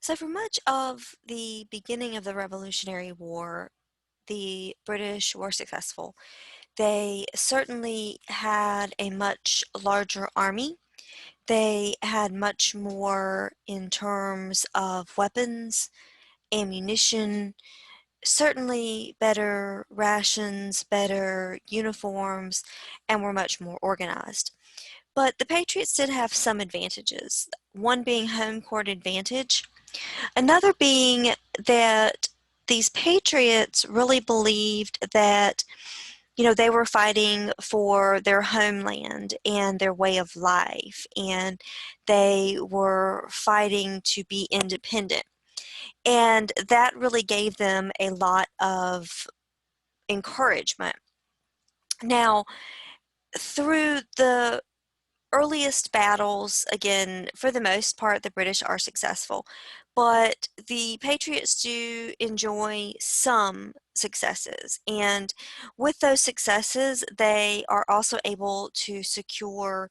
So, for much of the beginning of the Revolutionary War, the British were successful. They certainly had a much larger army. They had much more in terms of weapons, ammunition, certainly better rations, better uniforms, and were much more organized. But the Patriots did have some advantages, one being home court advantage. Another being that these patriots really believed that, they were fighting for their homeland and their way of life, and they were fighting to be independent. And that really gave them a lot of encouragement. Now, through the earliest battles, again, for the most part, the British are successful, but the Patriots do enjoy some successes. And with those successes, they are also able to secure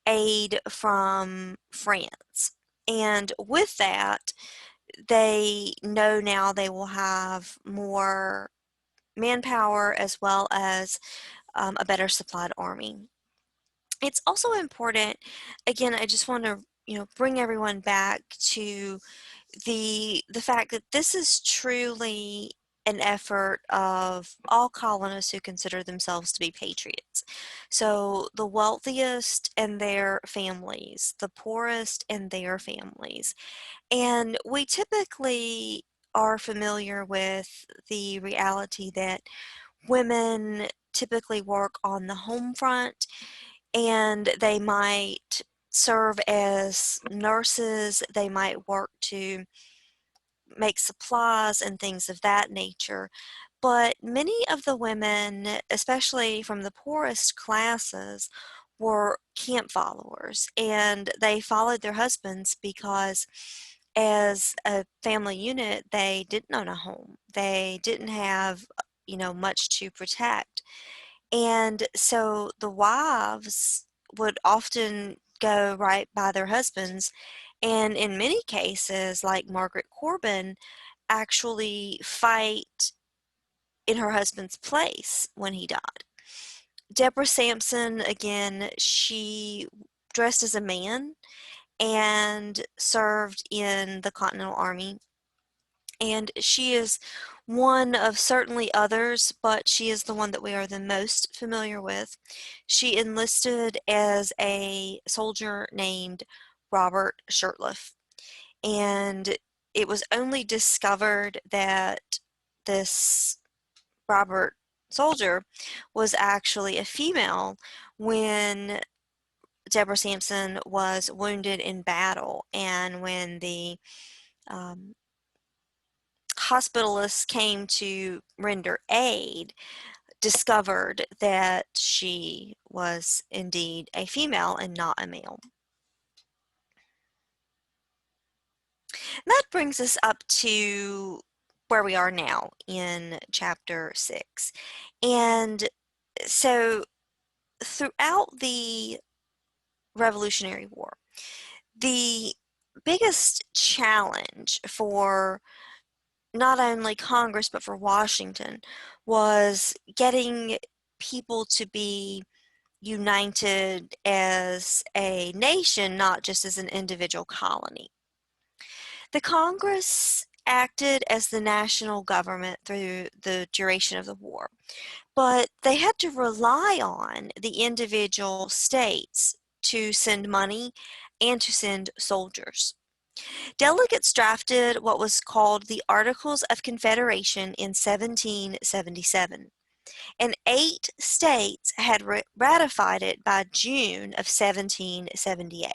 aid from France. And with that, they know now they will have more manpower as well as a better supplied army. It's also important, again, I just want to, bring everyone back to the fact that this is truly an effort of all colonists who consider themselves to be patriots. So the wealthiest and their families, the poorest and their families. And we typically are familiar with the reality that women typically work on the home front and they might serve as nurses, they might work to make supplies and things of that nature. But many of the women, especially from the poorest classes, were camp followers and they followed their husbands because as a family unit, they didn't own a home. They didn't have, much to protect. And so the wives would often go right by their husbands, and in many cases, like Margaret Corbin, actually fight in her husband's place when he died. Deborah Sampson, again, she dressed as a man and served in the Continental Army. And she is one of certainly others, but she is the one that we are the most familiar with. She enlisted as a soldier named Robert Shurtleff, and it was only discovered that this Robert soldier was actually a female when Deborah Sampson was wounded in battle, and when the um, hospitalists came to render aid, discovered that she was indeed a female and not a male. And that brings us up to where we are now in chapter 6. And so throughout the Revolutionary War, the biggest challenge for not only Congress but for Washington was getting people to be united as a nation, not just as an individual colony. The Congress acted as the national government through the duration of the war, but they had to rely on the individual states to send money and to send soldiers. Delegates drafted what was called the Articles of Confederation in 1777, and 8 states had ratified it by June of 1778.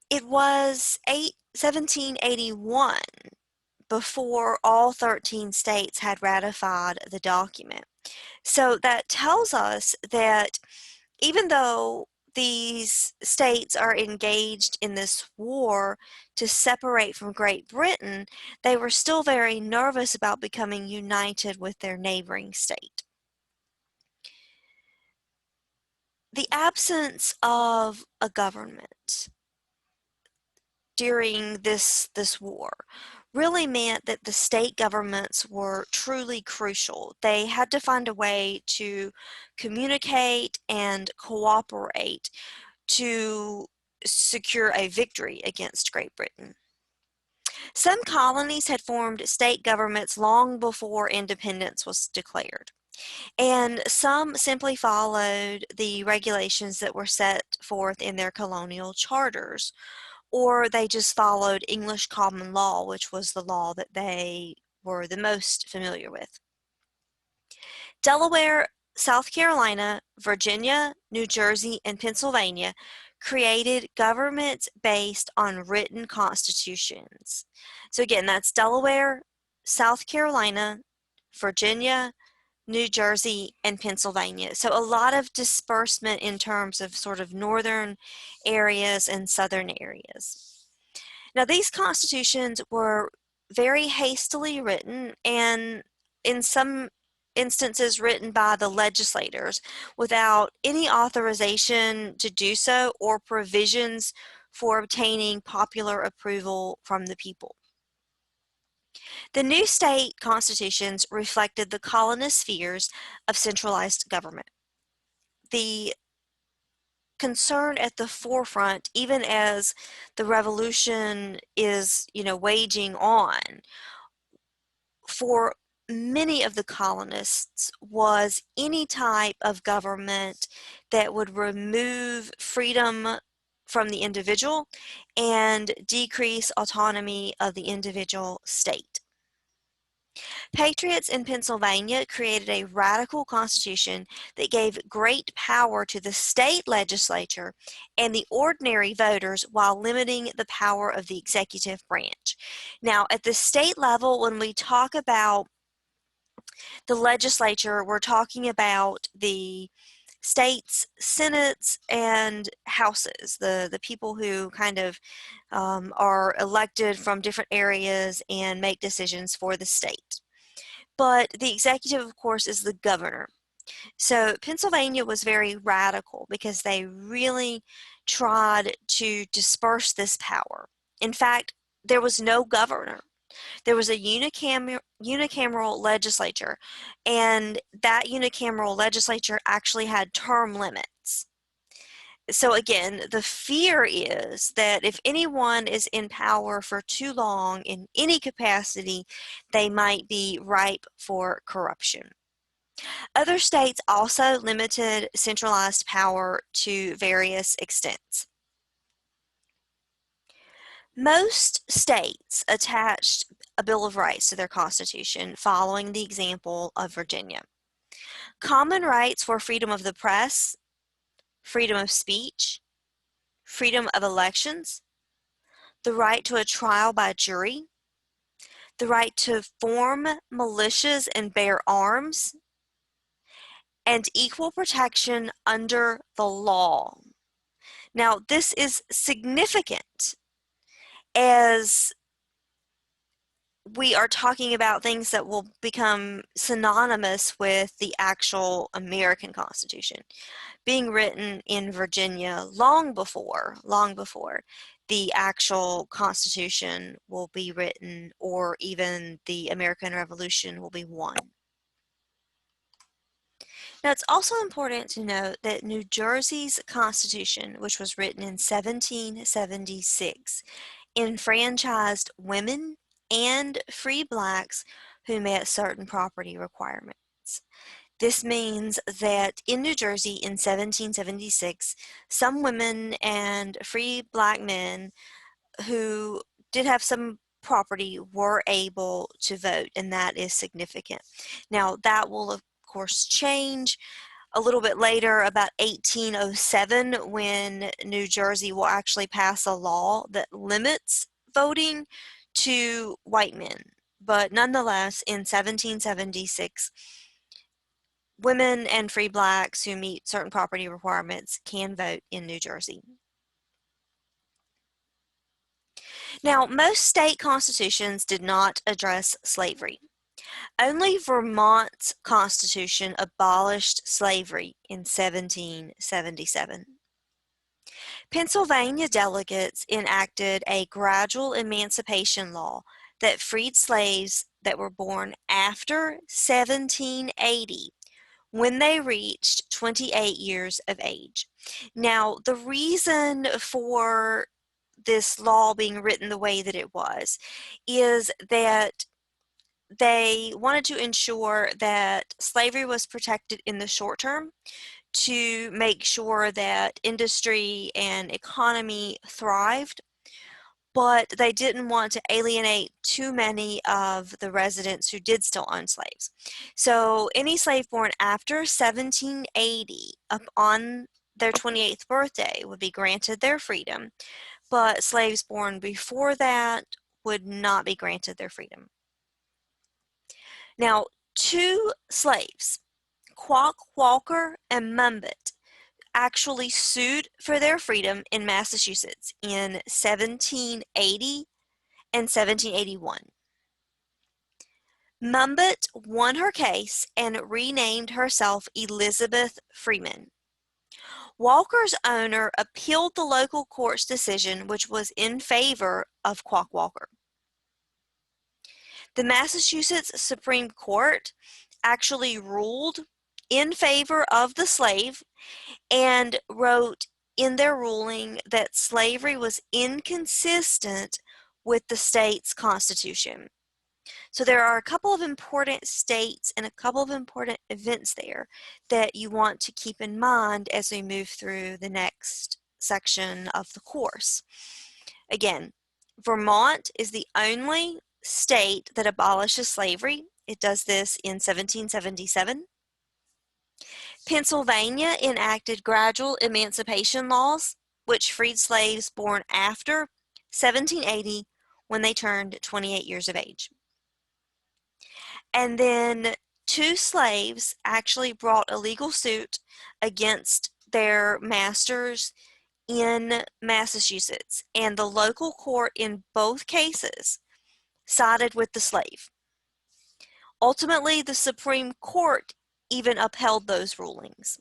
It was 1781 before all 13 states had ratified the document. So that tells us that even though these states are engaged in this war to separate from Great Britain, they were still very nervous about becoming united with their neighboring state. The absence of a government during this war really meant that the state governments were truly crucial. They had to find a way to communicate and cooperate to secure a victory against Great Britain. Some colonies had formed state governments long before independence was declared, and some simply followed the regulations that were set forth in their colonial charters, or they just followed English common law, which was the law that they were the most familiar with. Delaware, South Carolina, Virginia, New Jersey, and Pennsylvania created governments based on written constitutions. So again, that's Delaware, South Carolina, Virginia, New Jersey, and Pennsylvania. So a lot of disbursement in terms of sort of northern areas and southern areas. Now, these constitutions were very hastily written and in some instances written by the legislators without any authorization to do so or provisions for obtaining popular approval from the people. The new state constitutions reflected the colonists' fears of centralized government. The concern at the forefront, even as the revolution is, waging on, for many of the colonists was any type of government that would remove freedom from the individual and decrease autonomy of the individual state. Patriots in Pennsylvania created a radical constitution that gave great power to the state legislature and the ordinary voters while limiting the power of the executive branch. Now, at the state level, when we talk about the legislature, we're talking about the states, senates, and houses, the people who kind of are elected from different areas and make decisions for the state. But the executive, of course, is the governor. So Pennsylvania was very radical because they really tried to disperse this power. In fact, there was no governor. There was a unicameral legislature, and that unicameral legislature actually had term limits. So again, the fear is that if anyone is in power for too long in any capacity, they might be ripe for corruption. Other states also limited centralized power to various extents. Most states attached a Bill of Rights to their Constitution, following the example of Virginia. Common rights were freedom of the press, freedom of speech, freedom of elections, the right to a trial by jury, the right to form militias and bear arms, and equal protection under the law. Now, this is significant as we are talking about things that will become synonymous with the actual American Constitution, being written in Virginia long before the actual Constitution will be written or even the American Revolution will be won. Now, it's also important to note that New Jersey's Constitution, which was written in 1776, enfranchised women and free blacks who met certain property requirements. This means that in New Jersey in 1776, some women and free black men who did have some property were able to vote, and that is significant. Now, that will, of course, change a little bit later, about 1807, when New Jersey will actually pass a law that limits voting to white men. But nonetheless, in 1776, women and free blacks who meet certain property requirements can vote in New Jersey. Now, most state constitutions did not address slavery. Only Vermont's constitution abolished slavery in 1777. Pennsylvania delegates enacted a gradual emancipation law that freed slaves that were born after 1780 when they reached 28 years of age. Now, the reason for this law being written the way that it was is that they wanted to ensure that slavery was protected in the short term to make sure that industry and economy thrived, but they didn't want to alienate too many of the residents who did still own slaves. So any slave born after 1780 upon their 28th birthday would be granted their freedom, but slaves born before that would not be granted their freedom. Now, two slaves, Quock Walker and Mumbet, actually sued for their freedom in Massachusetts in 1780 and 1781. Mumbet won her case and renamed herself Elizabeth Freeman. Walker's owner appealed the local court's decision, which was in favor of Quock Walker. The Massachusetts Supreme Court actually ruled in favor of the slave and wrote in their ruling that slavery was inconsistent with the state's constitution. So there are a couple of important states and a couple of important events there that you want to keep in mind as we move through the next section of the course. Again, Vermont is the only state that abolishes slavery. It does this in 1777. Pennsylvania enacted gradual emancipation laws, which freed slaves born after 1780 when they turned 28 years of age. And then two slaves actually brought a legal suit against their masters in Massachusetts, and the local court in both cases sided with the slave. Ultimately, the Supreme Court even upheld those rulings.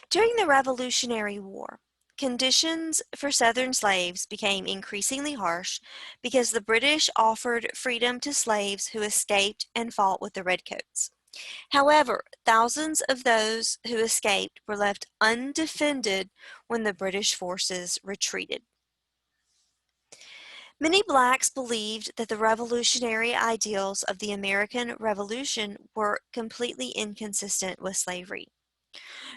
During the Revolutionary War, conditions for Southern slaves became increasingly harsh because the British offered freedom to slaves who escaped and fought with the Redcoats. However, thousands of those who escaped were left undefended when the British forces retreated. Many blacks believed that the revolutionary ideals of the American Revolution were completely inconsistent with slavery.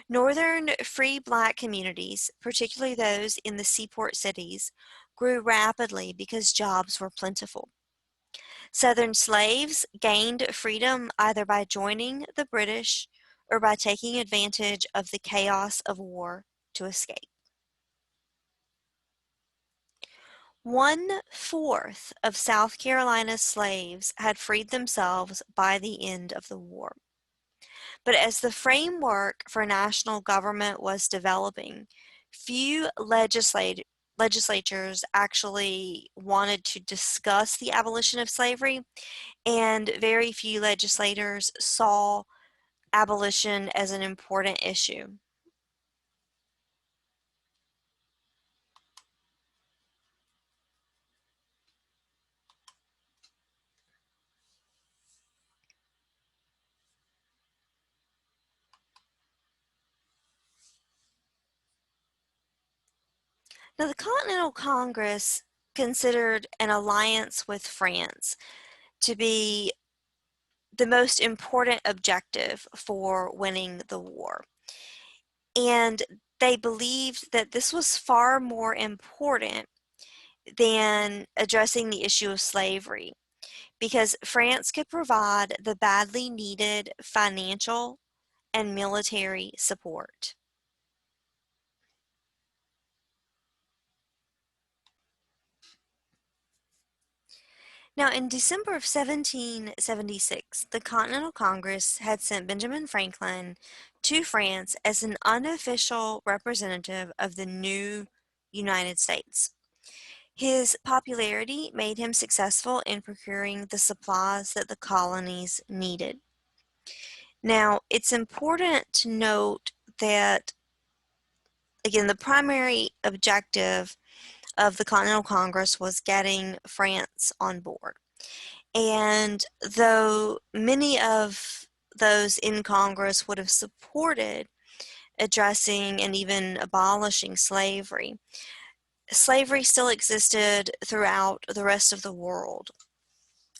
Northern free black communities, particularly those in the seaport cities, grew rapidly because jobs were plentiful. Southern slaves gained freedom either by joining the British or by taking advantage of the chaos of war to escape. 1/4 of South Carolina's slaves had freed themselves by the end of the war. But as the framework for national government was developing, few legislatures actually wanted to discuss the abolition of slavery, and very few legislators saw abolition as an important issue. Now, the Continental Congress considered an alliance with France to be the most important objective for winning the war. And they believed that this was far more important than addressing the issue of slavery because France could provide the badly needed financial and military support. Now, in December of 1776, the Continental Congress had sent Benjamin Franklin to France as an unofficial representative of the new United States. His popularity made him successful in procuring the supplies that the colonies needed. Now, it's important to note that, again, the primary objective of the Continental Congress was getting France on board. And though many of those in Congress would have supported addressing and even abolishing slavery, slavery still existed throughout the rest of the world.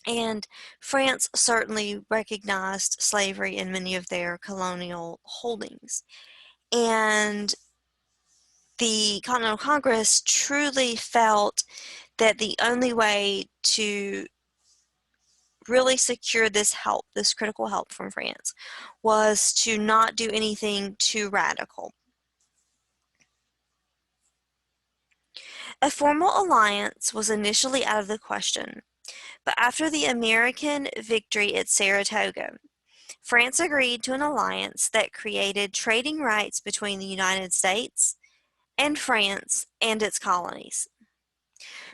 And France certainly recognized slavery in many of their colonial holdings. And the Continental Congress truly felt that the only way to really secure this help, this critical help from France, was to not do anything too radical. A formal alliance was initially out of the question, but after the American victory at Saratoga, France agreed to an alliance that created trading rights between the United States and France and its colonies.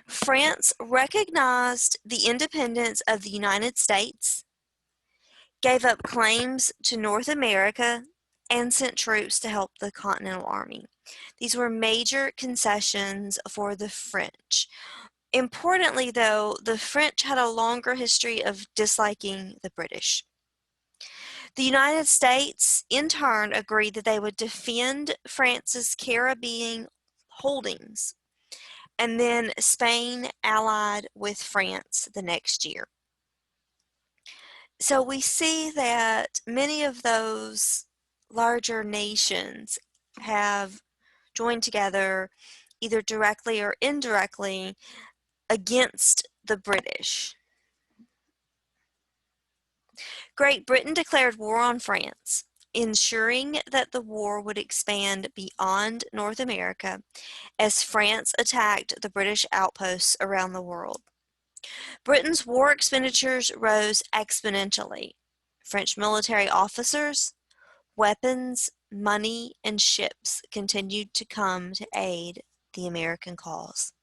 France recognized the independence of the United States, gave up claims to North America, and sent troops to help the Continental Army. These were major concessions for the French. Importantly, though, the French had a longer history of disliking the British. The United States, in turn, agreed that they would defend France's Caribbean holdings, and then Spain allied with France the next year. So we see that many of those larger nations have joined together, either directly or indirectly, against the British. Great Britain declared war on France, ensuring that the war would expand beyond North America as France attacked the British outposts around the world. Britain's war expenditures rose exponentially. French military officers, weapons, money, and ships continued to come to aid the American cause.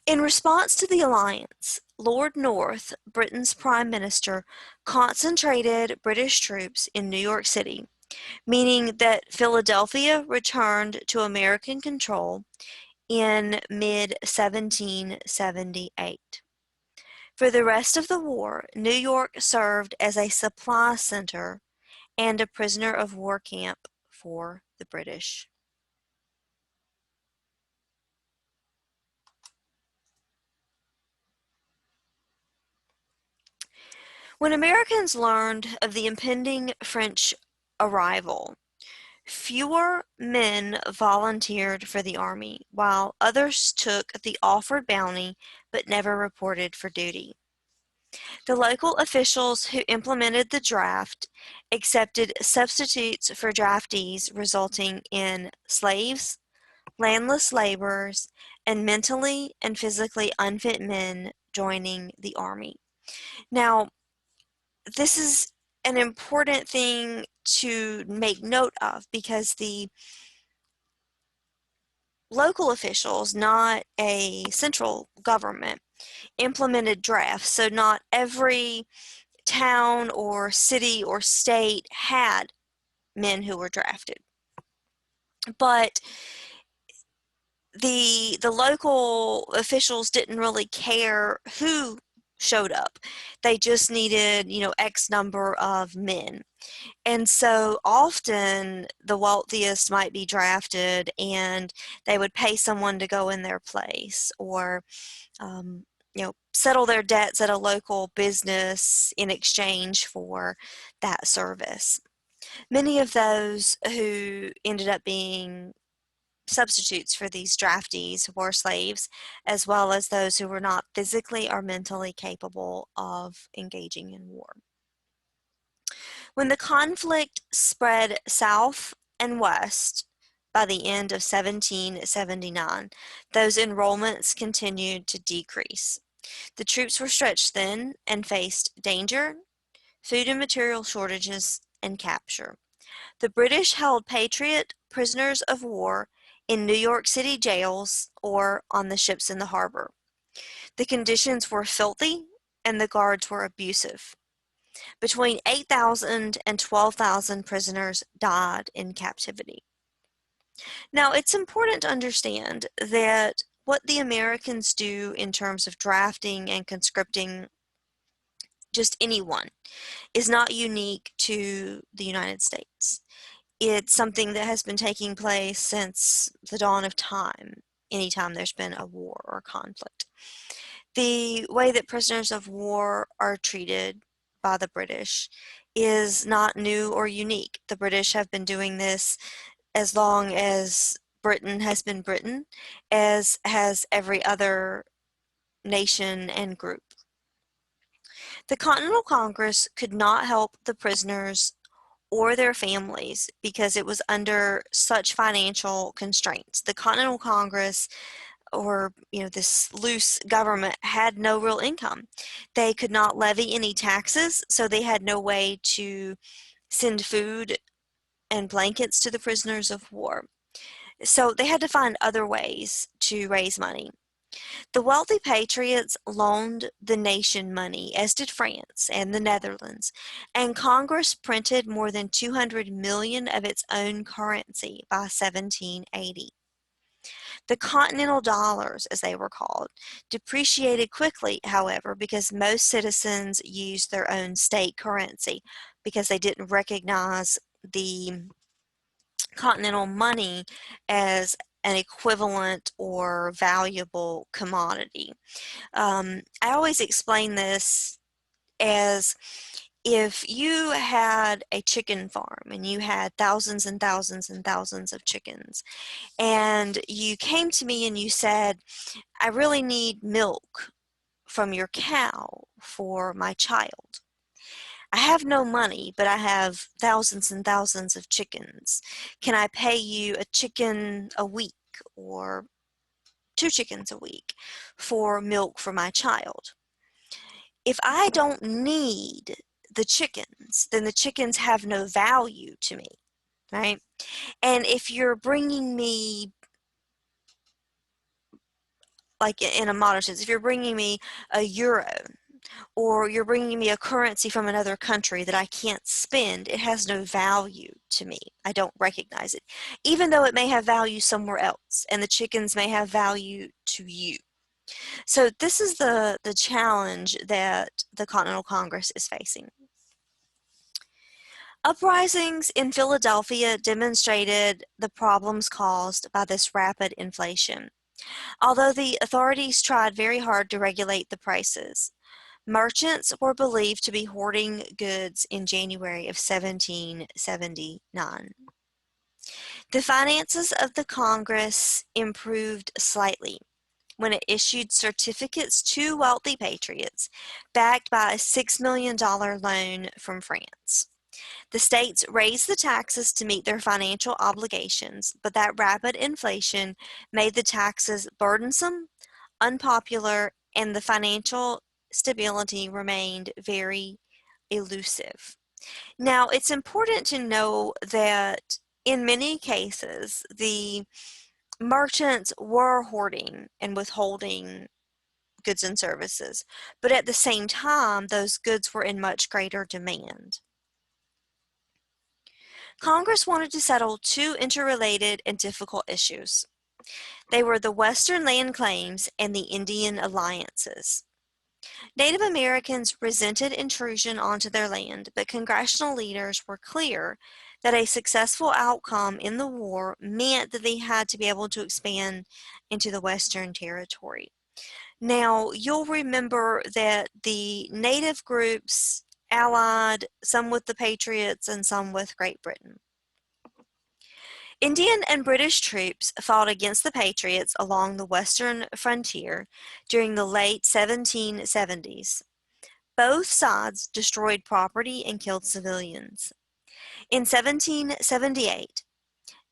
In response to the alliance, Lord North, Britain's Prime Minister, concentrated British troops in New York City, meaning that Philadelphia returned to American control in mid-1778. For the rest of the war, New York served as a supply center and a prisoner of war camp for the British. When Americans learned of the impending French arrival, fewer men volunteered for the army, while others took the offered bounty but never reported for duty. The local officials who implemented the draft accepted substitutes for draftees, resulting in slaves, landless laborers, and mentally and physically unfit men joining the army. Now, this is an important thing to make note of because the local officials, not a central government, implemented drafts. So not every town or city or state had men who were drafted. But the local officials didn't really care who showed up. They just needed, X number of men. And so often the wealthiest might be drafted and they would pay someone to go in their place, or settle their debts at a local business in exchange for that service. Many of those who ended up being substitutes for these draftees were slaves, as well as those who were not physically or mentally capable of engaging in war. When the conflict spread south and west by the end of 1779, those enrollments continued to decrease. The troops were stretched thin and faced danger, food and material shortages, and capture. The British held patriot prisoners of war in New York City jails or on the ships in the harbor. The conditions were filthy and the guards were abusive. Between 8,000 and 12,000 prisoners died in captivity. Now, it's important to understand that what the Americans do in terms of drafting and conscripting just anyone is not unique to the United States. It's something that has been taking place since the dawn of time, anytime there's been a war or conflict. The way that prisoners of war are treated by the British is not new or unique. The British have been doing this as long as Britain has been Britain, as has every other nation and group. The Continental Congress could not help the prisoners or their families because it was under such financial constraints. The Continental Congress, or this loose government, had no real income. They could not levy any taxes, so they had no way to send food and blankets to the prisoners of war. So they had to find other ways to raise money. The wealthy patriots loaned the nation money, as did France and the Netherlands, and Congress printed more than 200 million of its own currency by 1780. The continental dollars, as they were called, depreciated quickly, however, because most citizens used their own state currency because they didn't recognize the continental money as an equivalent or valuable commodity. I always explain this as if you had a chicken farm and you had thousands and thousands and thousands of chickens, and you came to me and you said, I really need milk from your cow for my child. I have no money, but I have thousands and thousands of chickens. Can I pay you a chicken a week or 2 chickens a week for milk for my child? If I don't need the chickens, then the chickens have no value to me, right? And if you're bringing me, like in a modern sense, if you're bringing me a euro, or you're bringing me a currency from another country that I can't spend, it has no value to me. I don't recognize it, even though it may have value somewhere else, and the chickens may have value to you. So this is the challenge that the Continental Congress is facing. Uprisings in Philadelphia demonstrated the problems caused by this rapid inflation. Although the authorities tried very hard to regulate the prices, merchants were believed to be hoarding goods in January of 1779. The finances of the Congress improved slightly when it issued certificates to wealthy patriots backed by a $6 million loan from France. The states raised the taxes to meet their financial obligations, but that rapid inflation made the taxes burdensome, unpopular, and the financial stability remained very elusive. Now, it's important to know that in many cases, the merchants were hoarding and withholding goods and services, but at the same time, those goods were in much greater demand. Congress wanted to settle two interrelated and difficult issues. They were the Western land claims and the Indian alliances. Native Americans resented intrusion onto their land, but congressional leaders were clear that a successful outcome in the war meant that they had to be able to expand into the Western Territory. Now, you'll remember that the Native groups allied, some with the Patriots and some with Great Britain. Indian and British troops fought against the Patriots along the western frontier during the late 1770s. Both sides destroyed property and killed civilians. In 1778,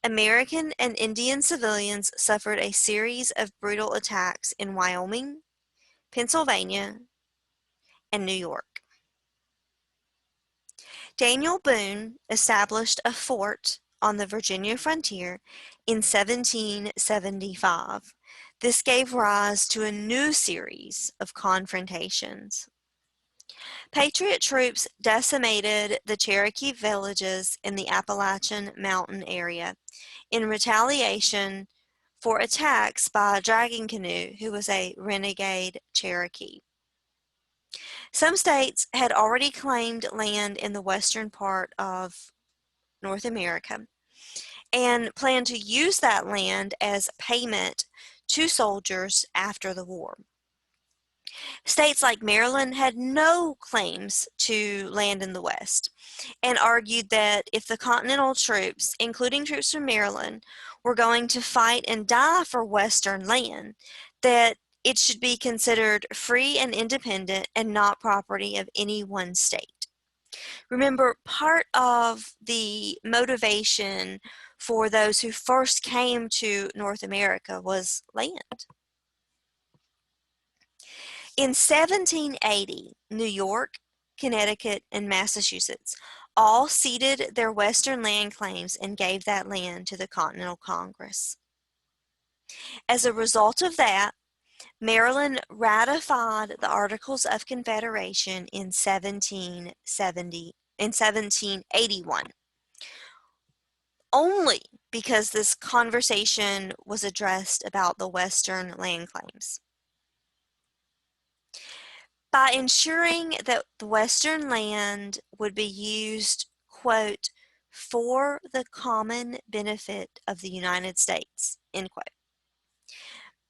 American and Indian civilians suffered a series of brutal attacks in Wyoming, Pennsylvania, and New York. Daniel Boone established a fort on the Virginia frontier in 1775. This gave rise to a new series of confrontations. Patriot troops decimated the Cherokee villages in the Appalachian Mountain area in retaliation for attacks by Dragging Canoe, who was a renegade Cherokee. Some states had already claimed land in the western part of North America and planned to use that land as payment to soldiers after the war. States like Maryland had no claims to land in the West and argued that if the Continental troops, including troops from Maryland, were going to fight and die for Western land, that it should be considered free and independent and not property of any one state. Remember, part of the motivation for those who first came to North America was land. In 1780, New York, Connecticut, and Massachusetts all ceded their western land claims and gave that land to the Continental Congress. As a result of that, Maryland ratified the Articles of Confederation in 1781, only because this conversation was addressed about the western land claims. By ensuring that the western land would be used, quote, for the common benefit of the United States, end quote.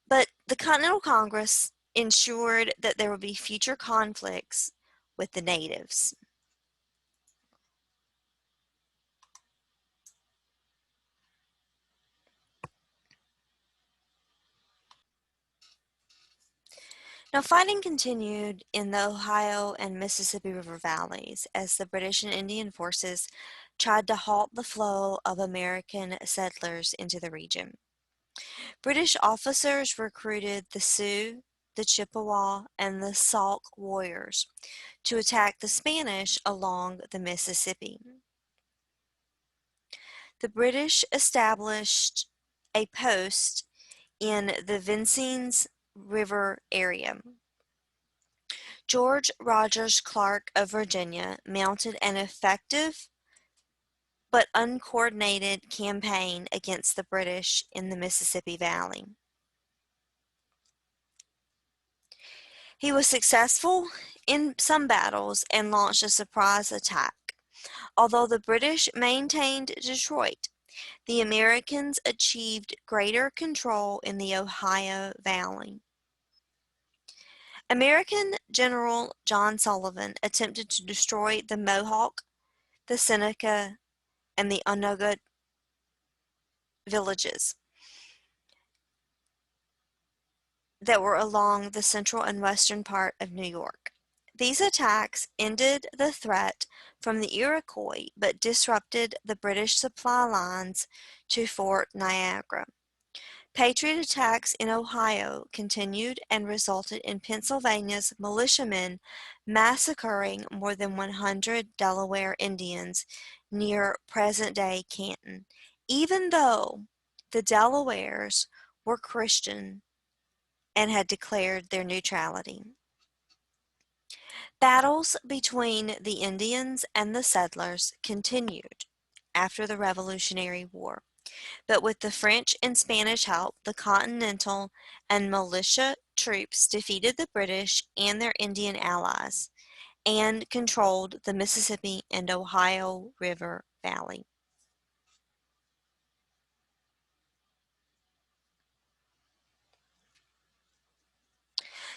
But the Continental Congress ensured that there would be future conflicts with the natives. Now, fighting continued in the Ohio and Mississippi River valleys as the British and Indian forces tried to halt the flow of American settlers into the region. British officers recruited the Sioux, the Chippewa, and the Sauk warriors to attack the Spanish along the Mississippi. The British established a post in the Vincennes River area. George Rogers Clark of Virginia mounted an effective but uncoordinated campaign against the British in the Mississippi Valley. He was successful in some battles and launched a surprise attack. Although the British maintained Detroit, the Americans achieved greater control in the Ohio Valley. American General John Sullivan attempted to destroy the Mohawk, the Seneca, and the Onoga villages that were along the central and western part of New York. These attacks ended the threat from the Iroquois but disrupted the British supply lines to Fort Niagara. Patriot attacks in Ohio continued and resulted in Pennsylvania's militiamen massacring more than 100 Delaware Indians near present-day Canton, even though the Delawares were Christian and had declared their neutrality. Battles between the Indians and the settlers continued after the Revolutionary War, but with the French and Spanish help, the Continental and militia troops defeated the British and their Indian allies and controlled the Mississippi and Ohio River Valley.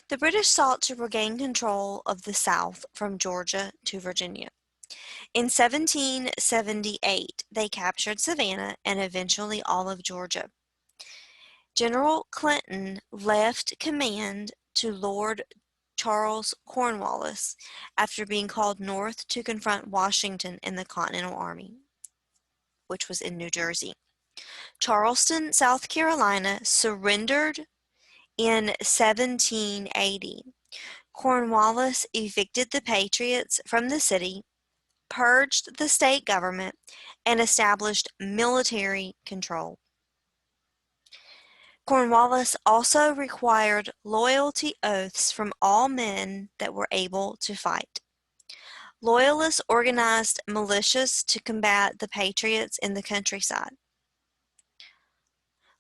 The British sought to regain control of the South from Georgia to Virginia. In 1778, they captured Savannah and eventually all of Georgia. General Clinton left command to Lord Charles Cornwallis after being called north to confront Washington in the Continental Army, which was in New Jersey. Charleston, South Carolina, surrendered in 1780. Cornwallis evicted the Patriots from the city, purged the state government, and established military control. Cornwallis also required loyalty oaths from all men that were able to fight. Loyalists organized militias to combat the Patriots in the countryside.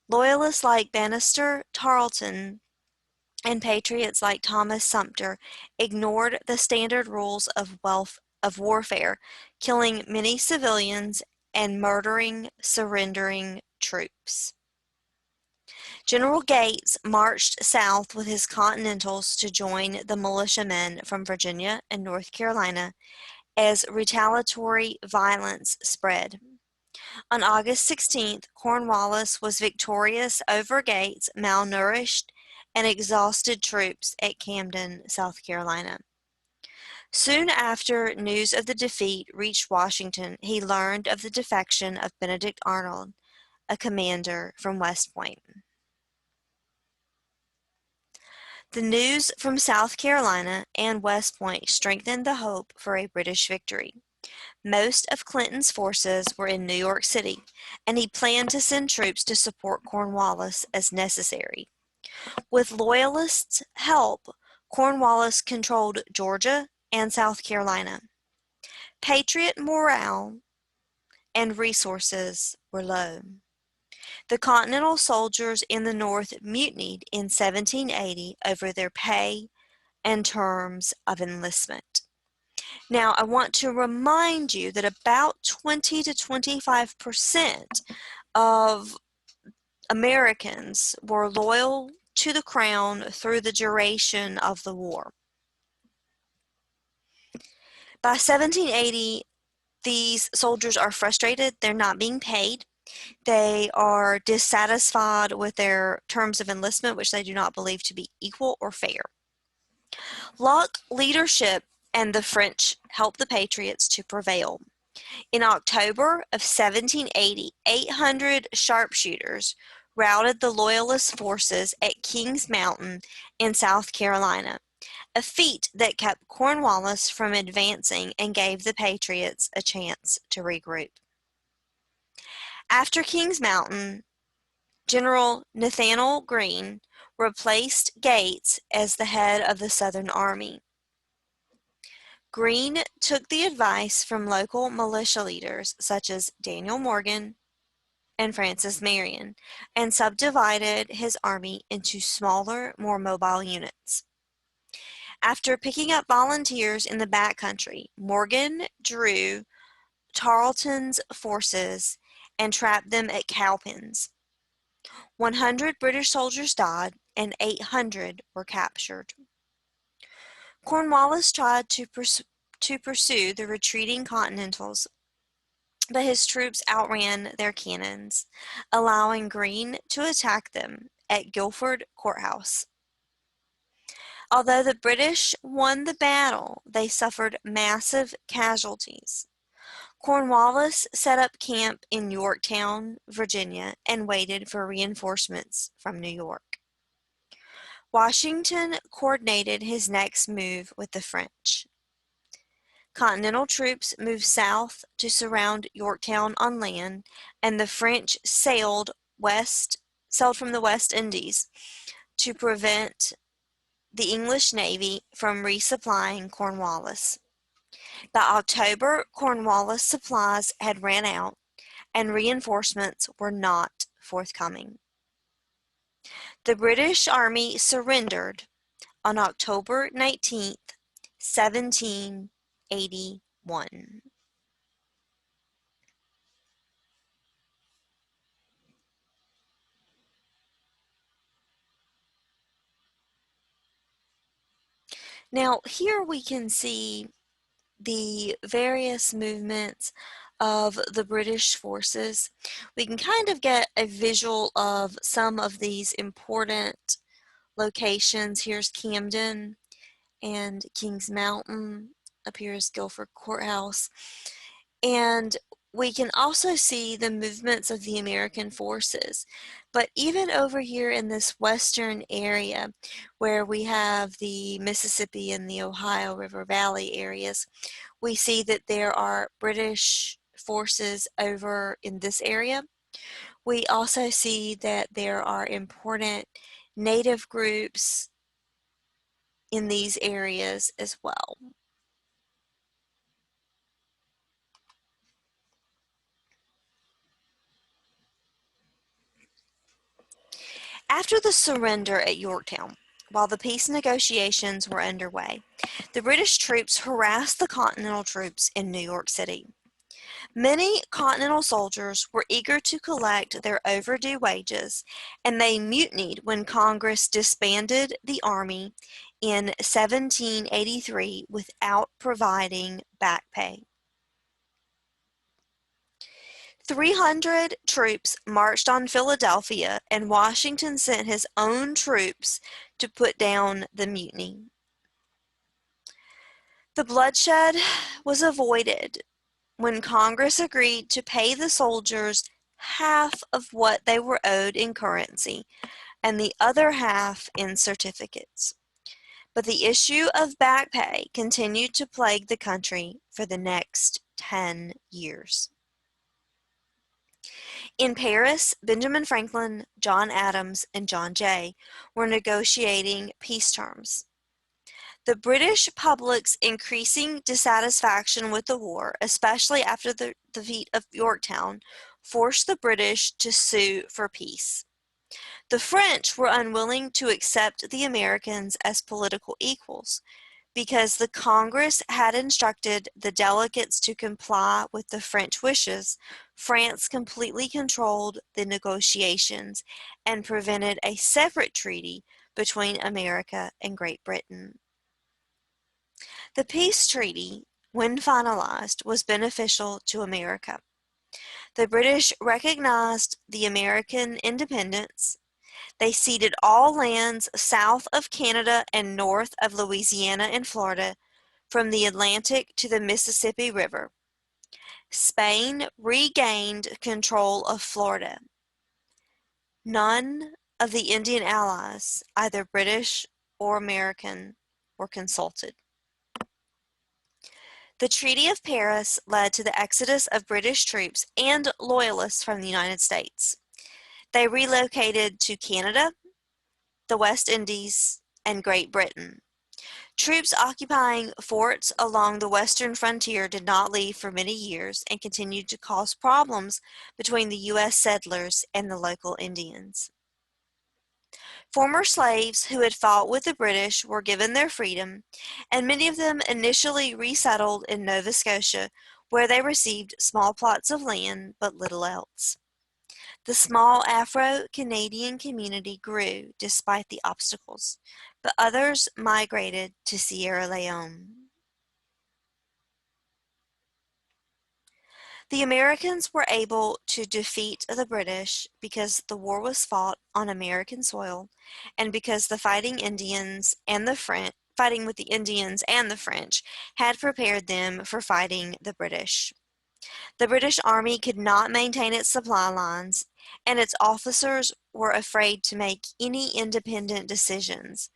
Loyalists like Banastre Tarleton and patriots like Thomas Sumter ignored the standard rules of warfare, killing many civilians and murdering surrendering troops. General Gates marched south with his Continentals to join the militiamen from Virginia and North Carolina as retaliatory violence spread. On August 16th, Cornwallis was victorious over Gates' malnourished and exhausted troops at Camden, South Carolina. Soon after news of the defeat reached Washington, he learned of the defection of Benedict Arnold, a commander from West Point. The news from South Carolina and West Point strengthened the hope for a British victory. Most of Clinton's forces were in New York City, and he planned to send troops to support Cornwallis as necessary. With Loyalists' help, Cornwallis controlled Georgia and South Carolina. Patriot morale and resources were low. The Continental soldiers in the North mutinied in 1780 over their pay and terms of enlistment. Now, I want to remind you that about 20 to 25% of Americans were loyal to the crown through the duration of the war. By 1780, these soldiers are frustrated. They're not being paid. They are dissatisfied with their terms of enlistment, which they do not believe to be equal or fair. Luck, leadership, and the French helped the Patriots to prevail. In October of 1780, 800 sharpshooters routed the Loyalist forces at Kings Mountain in South Carolina, a feat that kept Cornwallis from advancing and gave the Patriots a chance to regroup. After Kings Mountain, General Nathanael Greene replaced Gates as the head of the Southern Army. Greene took the advice from local militia leaders such as Daniel Morgan and Francis Marion and subdivided his army into smaller, more mobile units. After picking up volunteers in the backcountry, Morgan drew Tarleton's forces and trapped them at Cowpens. 100 British soldiers died and 800 were captured. Cornwallis tried to pursue the retreating Continentals, but his troops outran their cannons, allowing Greene to attack them at Guilford Courthouse. Although the British won the battle, they suffered massive casualties. Cornwallis set up camp in Yorktown, Virginia, and waited for reinforcements from New York. Washington coordinated his next move with the French. Continental troops moved south to surround Yorktown on land, and the French sailed from the West Indies to prevent the English Navy from resupplying Cornwallis. By October, Cornwallis' supplies had ran out, and reinforcements were not forthcoming. The British Army surrendered on October 19th, 1781. Now, here we can see the various movements of the British forces. We can kind of get a visual of some of these important locations. Here's Camden and Kings Mountain. Up here is Guilford Courthouse. And we can also see the movements of the American forces. But even over here in this western area where we have the Mississippi and the Ohio River Valley areas, we see that there are British forces over in this area. We also see that there are important native groups in these areas as well. After the surrender at Yorktown, while the peace negotiations were underway, the British troops harassed the Continental troops in New York City. Many Continental soldiers were eager to collect their overdue wages, and they mutinied when Congress disbanded the Army in 1783 without providing back pay. 300 troops marched on Philadelphia, and Washington sent his own troops to put down the mutiny. The bloodshed was avoided when Congress agreed to pay the soldiers half of what they were owed in currency and the other half in certificates. But the issue of back pay continued to plague the country for the next 10 years. In Paris, Benjamin Franklin, John Adams, and John Jay were negotiating peace terms. The British public's increasing dissatisfaction with the war, especially after the defeat of Yorktown, forced the British to sue for peace. The French were unwilling to accept the Americans as political equals because the Congress had instructed the delegates to comply with the French wishes. France completely controlled the negotiations and prevented a separate treaty between America and Great Britain. The peace treaty, when finalized, was beneficial to America. The British recognized the American independence. They ceded all lands south of Canada and north of Louisiana and Florida, from the Atlantic to the Mississippi River. Spain regained control of Florida. None of the Indian allies, either British or American, were consulted. The Treaty of Paris led to the exodus of British troops and loyalists from the United States. They relocated to Canada, the West Indies, and Great Britain. Troops occupying forts along the western frontier did not leave for many years and continued to cause problems between the U.S. settlers and the local Indians. Former slaves who had fought with the British were given their freedom, and many of them initially resettled in Nova Scotia, where they received small plots of land but little else. The small Afro-Canadian community grew despite the obstacles, but others migrated to Sierra Leone. The Americans were able to defeat the British because the war was fought on American soil and because the fighting with the Indians and the French had prepared them for fighting the British. The British Army could not maintain its supply lines, and its officers were afraid to make any independent decisions,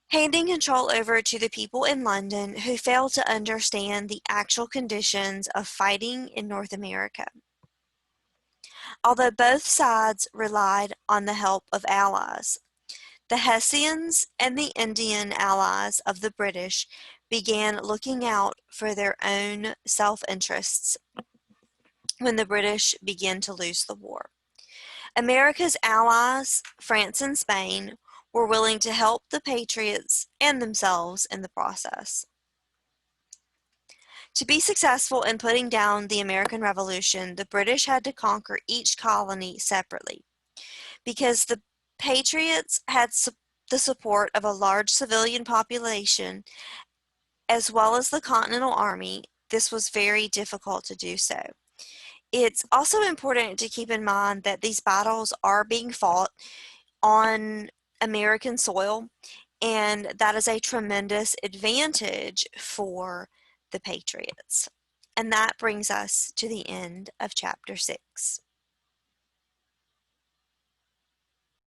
handing control over to the people in London who failed to understand the actual conditions of fighting in North America. Although both sides relied on the help of allies, the Hessians and the Indian allies of the British began looking out for their own self-interests when the British began to lose the war. America's allies, France and Spain, were willing to help the Patriots and themselves in the process. To be successful in putting down the American Revolution, the British had to conquer each colony separately. Because the Patriots had the support of a large civilian population, as well as the Continental Army, this was very difficult to do so. It's also important to keep in mind that these battles are being fought on American soil, and that is a tremendous advantage for the Patriots. And that brings us to the end of Chapter 6.